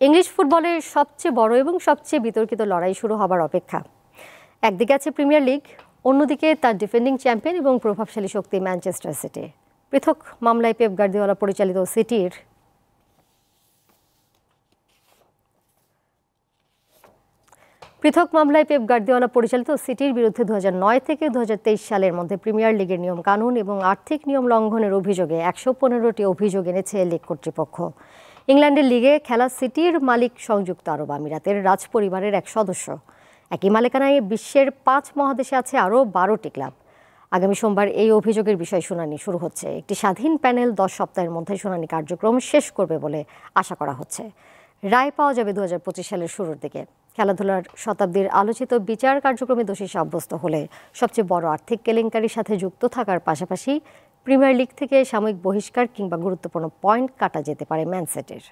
English ফুটবলের সবচেয়ে বড় এবং সবচেয়ে বিতর্কিত লড়াই শুরু হবার অপেক্ষা। একদিকে আছে প্রিমিয়ার লিগ, অন্যদিকে তার ডিফেন্ডিং চ্যাম্পিয়ন এবং প্রভাবশালী শক্তি ম্যানচেস্টার সিটি। পৃথক মামলায় পেপ গার্দিওলা পরিচালিত সিটির বিরুদ্ধে 2009 থেকে 2023 সালের মধ্যে প্রিমিয়ার লিগের নিয়ম কানুন এবং আর্থিক নিয়ম লঙ্ঘনের অভিযোগে 115টি অভিযোগ এনেছে লিগ কর্তৃপক্ষ। ইংল্যান্ডের লিগে খেলা সিটির মালিক সংযুক্ত আরব আমিরাতের রাজপরিবারের এক সদস্য। একই মালিকানায় বিশ্বের 5 মহাদেশে আছে আরও 12টি ক্লাব। আগামী সোমবার এই অভিযোগের বিষয় শুনানি শুরু হচ্ছে। একটি স্বাধীন প্যানেল 10 সপ্তাহের মধ্যে শুনানি কার্যক্রম শেষ করবে বলে আশা করা হচ্ছে। রায় পাওয়া যাবে 2025 সালের শুরুর দিকে। খেলাধুলার শতাব্দীর আলোচিত বিচার কার্যক্রমে দোষী সাব্যস্ত হলে সবচেয়ে বড় আর্থিক কেলেঙ্কারির সাথে যুক্ত থাকার পাশাপাশি প্রিমিয়ার লিগ থেকে সাময়িক বহিষ্কার কিংবা গুরুত্বপূর্ণ পয়েন্ট কাটা যেতে পারে ম্যান সিটির।